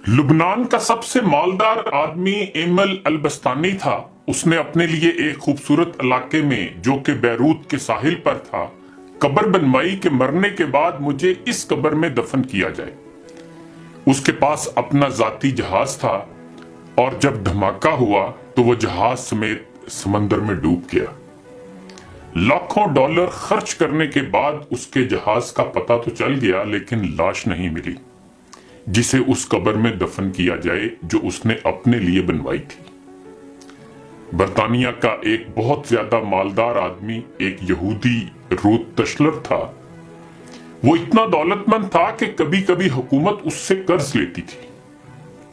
लुबनान का सबसे मालदार आदमी एमल अलबस्तानी था। उसने अपने लिए एक खूबसूरत इलाके में, जो कि बैरूत के साहिल पर था, कब्र बनवाई कि मरने के बाद मुझे इस कब्र में दफन किया जाए। उसके पास अपना जाती जहाज था और जब धमाका हुआ तो वो जहाज समेत समंदर में डूब गया। लाखों डॉलर खर्च करने के बाद उसके जहाज का पता तो चल गया, लेकिन लाश नहीं मिली जिसे उस कब्र में दफन किया जाए जो उसने अपने लिए बनवाई थी। बरतानिया का एक बहुत ज्यादा मालदार आदमी, एक यहूदी रूथ तशलर था। वो इतना दौलतमंद था कि कभी कभी हुकूमत उससे कर्ज लेती थी।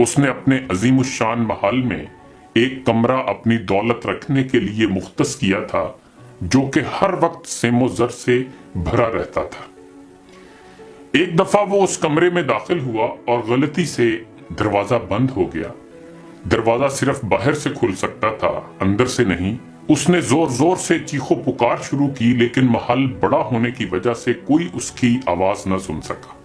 उसने अपने अजीमुशान महल में एक कमरा अपनी दौलत रखने के लिए मुख्तस किया था, जो कि हर वक्त सेमो जर से भरा रहता था। एक दफा वो उस कमरे में दाखिल हुआ और गलती से दरवाजा बंद हो गया। दरवाजा सिर्फ बाहर से खुल सकता था, अंदर से नहीं। उसने जोर जोर से चीखो पुकार शुरू की, लेकिन महल बड़ा होने की वजह से कोई उसकी आवाज न सुन सका।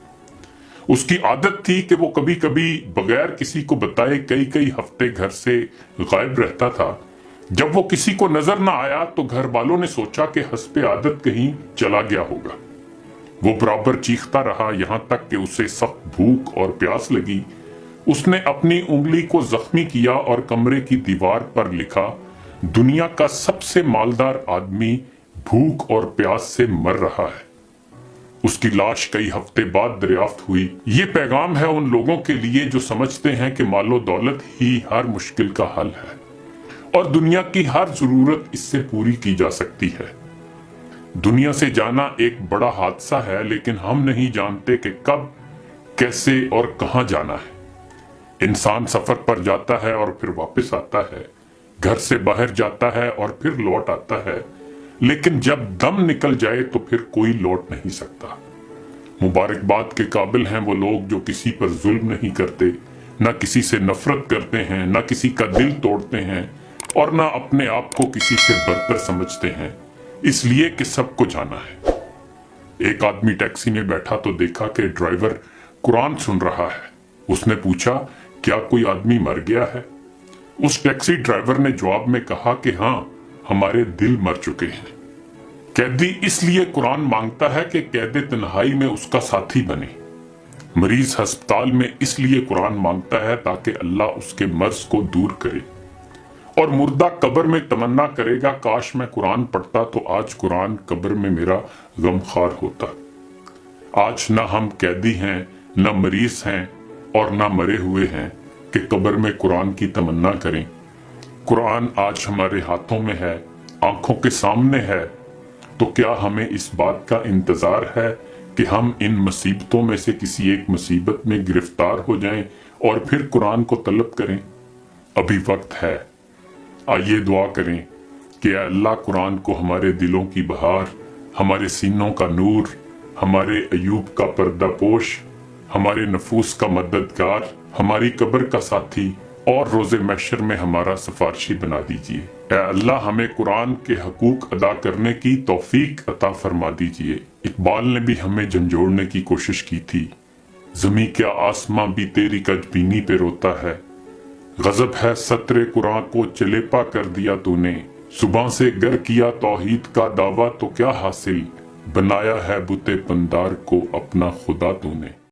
उसकी आदत थी कि वो कभी कभी बगैर किसी को बताए कई कई हफ्ते घर से गायब रहता था। जब वो किसी को नजर न आया तो घर वालों ने सोचा कि हस्बे आदत कहीं चला गया होगा। वो बराबर चीखता रहा, यहां तक कि उसे सख्त भूख और प्यास लगी। उसने अपनी उंगली को जख्मी किया और कमरे की दीवार पर लिखा, दुनिया का सबसे मालदार आदमी भूख और प्यास से मर रहा है। उसकी लाश कई हफ्ते बाद दरियाफ्त हुई। ये पैगाम है उन लोगों के लिए जो समझते हैं कि मालो दौलत ही हर मुश्किल का हल है और दुनिया की हर जरूरत इससे पूरी की जा सकती है। दुनिया से जाना एक बड़ा हादसा है, लेकिन हम नहीं जानते कि कब, कैसे और कहां जाना है। इंसान सफर पर जाता है और फिर वापस आता है, घर से बाहर जाता है और फिर लौट आता है, लेकिन जब दम निकल जाए तो फिर कोई लौट नहीं सकता। मुबारकबाद के काबिल हैं वो लोग जो किसी पर जुल्म नहीं करते, न किसी से नफरत करते हैं, न किसी का दिल तोड़ते हैं और न अपने आप को किसी से बढ़कर समझते हैं, इसलिए कि सबको जाना है। एक आदमी टैक्सी में बैठा तो देखा कि ड्राइवर कुरान सुन रहा है। उसने पूछा, क्या कोई आदमी मर गया है? उस टैक्सी ड्राइवर ने जवाब में कहा कि हाँ, हमारे दिल मर चुके हैं। कैदी इसलिए कुरान मांगता है कि कैदे तन्हाई में उसका साथी बने। मरीज अस्पताल में इसलिए कुरान मांगता है ताकि अल्लाह उसके मर्ज को दूर करे। और मुर्दा कब्र में तमन्ना करेगा, काश मैं कुरान पढ़ता तो आज कुरान कब्र में मेरा गमखार होता। आज ना हम कैदी हैं, ना मरीज हैं और ना मरे हुए हैं कि कब्र में कुरान की तमन्ना करें। कुरान आज हमारे हाथों में है, आंखों के सामने है, तो क्या हमें इस बात का इंतजार है कि हम इन मुसीबतों में से किसी एक मुसीबत में गिरफ्तार हो जाएं और फिर कुरान को तलब करें? अभी वक्त है। आइए दुआ करें कि अल्लाह कुरान को हमारे दिलों की बहार, हमारे सीनों का नूर, हमारे अयूब का पर्दापोश, हमारे नफूस का मददगार, हमारी कब्र का साथी और रोजे महशर में हमारा सिफारशी बना दीजिए। ऐ अल्लाह, हमें कुरान के हकूक अदा करने की तौफीक अता फरमा दीजिए। इकबाल ने भी हमें झंझोड़ने की कोशिश की थी, ज़मीं क्या आसमां भी तेरी कजबीनी पे रोता है। गजब है सत्रे कुरान को चलेपा कर दिया तूने, सुबह से गर किया तौहीद का दावा तो क्या हासिल, बनाया है बुते पंदार को अपना खुदा तूने।